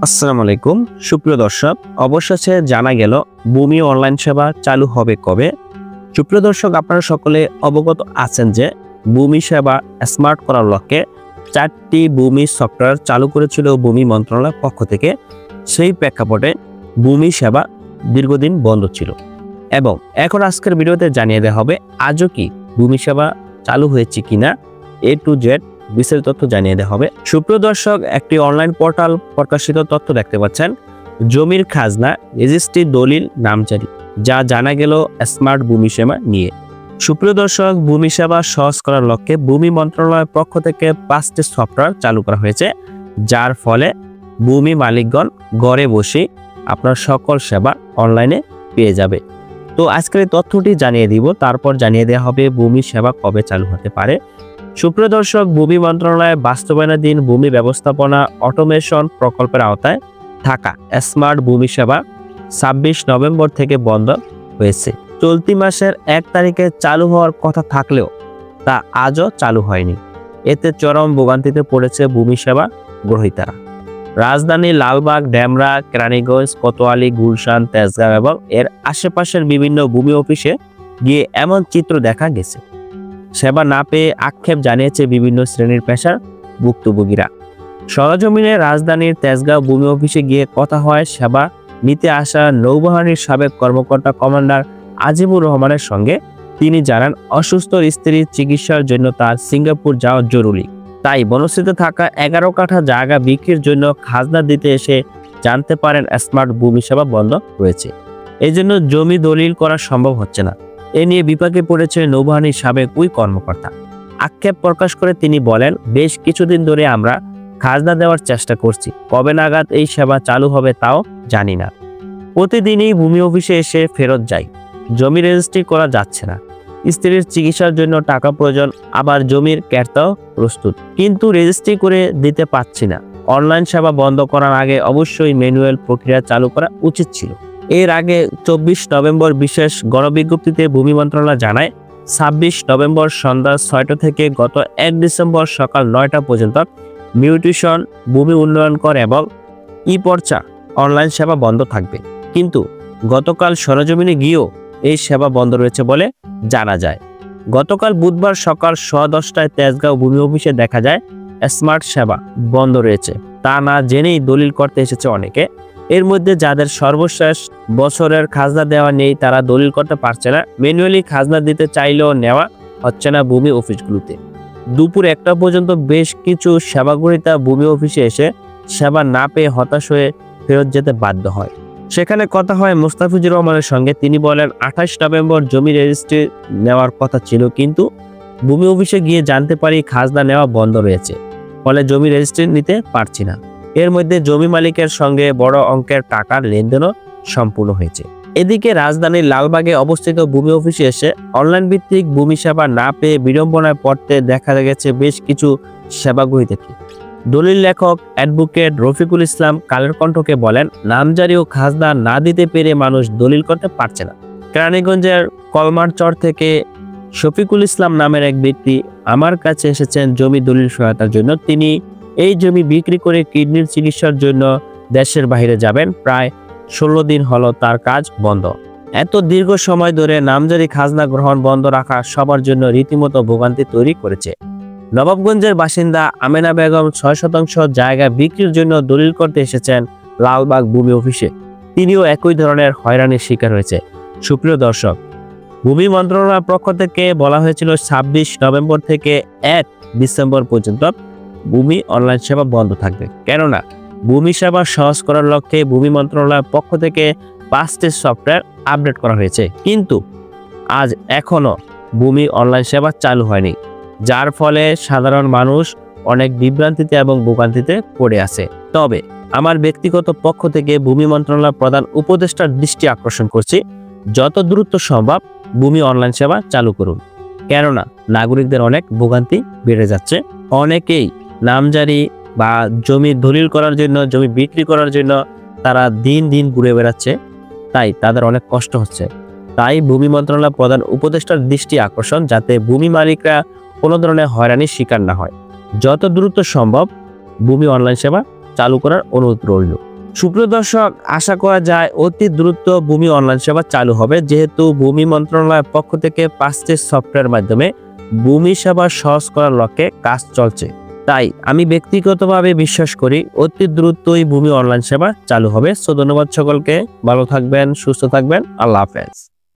আসসালামু আলাইকুম সুপ্রিয় দর্শক, অবশেষে জানা গেল ভূমি অনলাইন সেবা চালু হবে কবে। সুপ্রিয় দর্শক, আপনারা সকলে অবগত আছেন যে ভূমি সেবা স্মার্ট করার লক্ষ্যে 4টি ভূমি সফটওয়্যার চালু করেছিল ভূমি মন্ত্রণালয়ের পক্ষ থেকে। সেই প্রেক্ষাপটে ভূমি সেবা দীর্ঘদিন বন্ধ ছিল এবং এখন আজকের ভিডিওতে জানিয়ে দেওয়া হবে আজও কি ভূমি সেবা চালু হয়েছে কিনা, A to Z বিস্তারিত তথ্য জানিয়ে দেওয়া হবে। সুপ্রিয় দর্শক, একটি অনলাইন পোর্টাল প্রকাশিত তথ্য দেখতে পাচ্ছেন, জমির খাজনা রেজিস্ট্রি দলিল নামজারি, যা জানা গেল স্মার্ট ভূমি সেবা নিয়ে। সুপ্রিয় দর্শক, ভূমি সেবা সহজ করার লক্ষ্যে ভূমি মন্ত্রণালয়ের পক্ষ থেকে 5টি সফটওয়্যার চালু করা হয়েছে, যার ফলে ভূমি মালিকগণ ঘরে বসে আপনার সকল সেবা অনলাইনে পেয়ে যাবে। তো আজকের এই তথ্যটি জানিয়ে দিব, তারপর জানিয়ে দেওয়া হবে ভূমি সেবা কবে চালু হতে পারে। সুপ্রিয় দর্শক, ভূমি মন্ত্রণালয়ের বাস্তবায়নাধীন ভূমি ব্যবস্থাপনা অটোমেশন প্রকল্পের আওতায় থাকা স্মার্ট ভূমি সেবা 26 নভেম্বর থেকে বন্ধ হয়েছে। চলতি মাসের 1 তারিখে চালু হওয়ার কথা থাকলেও তা আজও চালু হয়নি। এতে চরম ভোগান্তিতে পড়েছে ভূমি সেবা গ্রহীতারা। রাজধানী লালবাগ, ডেমরা, কেরানীগঞ্জ, কোতোয়ালি, গুলশান, তেজগাঁও এবং এর আশেপাশের বিভিন্ন ভূমি অফিসে গিয়ে এমন চিত্র দেখা গেছে। সেবা না পেয়ে আক্ষেপ জানিয়েছে বিভিন্ন শ্রেণীর পেশার ভুক্তভোগীরা। সরজমিনে রাজধানীর তেজগাঁও ভূমি অফিসে গিয়ে কথা হয় সেবা নিতে আসা নৌবাহিনীর সাবেক কর্মকর্তা কমান্ডার আজিমুর রহমানের সঙ্গে। তিনি জানান, অসুস্থ স্ত্রীর চিকিৎসার জন্য তার সিঙ্গাপুর যাওয়া জরুরি, তাই বনশ্রীতে থাকা 11 কাঠা জায়গা বিক্রির জন্য খাজনা দিতে এসে জানতে পারেন স্মার্ট ভূমি সেবা বন্ধ রয়েছে। এই জন্য জমি দলিল করা সম্ভব হচ্ছে না। এ নিয়ে বিপাকে পড়েছে নৌবাহিনীর সাবেক ওই কর্মকর্তা। আক্ষেপ প্রকাশ করে তিনি বলেন, বেশ কিছুদিন ধরে আমরা খাজনা দেওয়ার চেষ্টা করছি, কবে নাগাদ এই সেবা চালু হবে তাও জানি না। প্রতিদিনই ভূমি অফিসে এসে ফেরত যাই, জমি রেজিস্ট্রি করা যাচ্ছে না। স্ত্রীর চিকিৎসার জন্য টাকা প্রয়োজন, আবার জমির ক্রেতাও প্রস্তুত, কিন্তু রেজিস্ট্রি করে দিতে পারছি না। অনলাইন সেবা বন্ধ করার আগে অবশ্যই ম্যানুয়াল প্রক্রিয়া চালু করা উচিত ছিল। এর আগে 24 নভেম্বর বিশেষ গণবিজ্ঞপ্তিতে ভূমি মন্ত্রণালয় জানায়, 26 নভেম্বর সন্ধ্যা 6টা থেকে গত 1 ডিসেম্বর সকাল 9টা পর্যন্ত মিউটেশন, ভূমি উন্নয়ন কর এবং ই-পর্চা অনলাইন সেবা বন্ধ থাকবে। কিন্তু গতকাল সরজমিনে গিয়েও এই সেবা বন্ধ রয়েছে বলে জানা যায়। গতকাল বুধবার সকাল 10:10টায় তেজগাঁও ভূমি অফিসে দেখা যায় স্মার্ট সেবা বন্ধ রয়েছে। তা না জেনেই দলিল করতে এসেছে অনেকে। এর মধ্যে যাদের সর্বশেষ বছরের খাজনা দেওয়া নেই তারা দলিল করতে পারছে না। ম্যানুয়ালি খাজনা দিতে চাইলেও নেওয়া হচ্ছে না ভূমি অফিসগুলোতে। দুপুর 1টা পর্যন্ত বেশ কিছু সেবাগ্রহীতা ভূমি অফিসে এসে সেবা না পেয়ে হতাশ হয়ে ফেরত যেতে বাধ্য হয়। সেখানে কথা হয় মোস্তাফিজুর রহমানের সঙ্গে। তিনি বলেন, 28 নভেম্বর জমি রেজিস্ট্রি নেওয়ার কথা ছিল, কিন্তু ভূমি অফিসে গিয়ে জানতে পারি খাজনা নেওয়া বন্ধ রয়েছে, ফলে জমি রেজিস্ট্রি নিতে পারছি না। এর মধ্যে জমি মালিকের সঙ্গে বড় অঙ্কের টাকার লেনদেনও সম্পূর্ণ হয়েছে। এদিকে রাজধানীর লালবাগে অবস্থিত ভূমি অফিসে এসে অনলাইন ভিত্তিক ভূমি সেবা না পেয়ে বিড়ম্বনায় পড়তে দেখা গেছে বেশ কিছু সেবাগ্রহীতাকে। দলিল লেখক অ্যাডভোকেট রফিকুল ইসলাম কালের কণ্ঠকে বলেন, নামজারি ও খাজনা না দিতে পেরে মানুষ দলিল করতে পারছে না। কেরানীগঞ্জের কলমারচর থেকে শফিকুল ইসলাম নামের এক ব্যক্তি আমার কাছে এসেছেন জমি দলিল সহায়তার জন্য। তিনি এই জমি বিক্রি করে কিডনির চিকিৎসার জন্য দেশের বাইরে যাবেন। প্রায় 16 দিন হলো তার কাজ বন্ধ। এত দীর্ঘ সময় ধরে নামজারি খাজনা গ্রহণ বন্ধ রাখা সবার জন্য রীতিমতো ভোগান্তি তৈরি করেছে। নবাবগঞ্জের বাসিন্দা আমেনা বেগম 6% জায়গা বিক্রির জন্য দলিল করতে এসেছেন লালবাগ ভূমি অফিসে। তিনিও একই ধরনের হয়রানির শিকার হয়েছে। সুপ্রিয় দর্শক, ভূমি মন্ত্রণালয়ের পক্ষ থেকে বলা হয়েছিল 26 নভেম্বর থেকে 1 ডিসেম্বর পর্যন্ত ভূমি অনলাইন সেবা বন্ধ থাকবে, কেননা ভূমি সেবা সহজ করার লক্ষ্যে ভূমি মন্ত্রণালয়ের পক্ষ থেকে 5টি সফটওয়্যার আপডেট করা হয়েছে, কিন্তু আজ এখনো ভূমি অনলাইন সেবা চালু হয়নি, যার ফলে সাধারণ মানুষ অনেক বিভ্রান্তিতে এবং ভোগান্তিতে পড়ে আছে। তবে আমার ব্যক্তিগত পক্ষ থেকে ভূমি মন্ত্রণালয় প্রধান উপদেষ্টার দৃষ্টি আকর্ষণ করছি, যত দ্রুত সম্ভব ভূমি অনলাইন সেবা চালু করুন, কেননা নাগরিকদের অনেক ভোগান্তি বেড়ে যাচ্ছে। অনেকেই নামজারি বা জমি দলিল করার জন্য, জমি বিক্রি করার জন্য তারা দিন দিন ঘুরে বেড়াচ্ছে, তাই তাদের অনেক কষ্ট হচ্ছে। তাই ভূমি মন্ত্রণালয় প্রধান উপদেষ্টার দৃষ্টি আকর্ষণ, যাতে ভূমি মালিকরা কোনো ধরনের হয়রানির শিকার না হয়। যত দ্রুত সম্ভব ভূমি অনলাইন সেবা চালু করার অনুরোধ রইল। সুপ্রিয় দর্শক, আশা করা যায় অতি দ্রুত ভূমি অনলাইন সেবা চালু হবে, যেহেতু ভূমি মন্ত্রণালয়ের পক্ষ থেকে 5টি সফটওয়্যার মাধ্যমে ভূমি সেবা সহজ করার লক্ষ্যে কাজ চলছে। তাই আমি ব্যক্তিগতভাবে বিশ্বাস করি অতি দ্রুতই ভূমি অনলাইন সেবা চালু হবে। ধন্যবাদ সকলকে, ভালো থাকবেন, সুস্থ থাকবেন, আল্লাহ হাফেজ।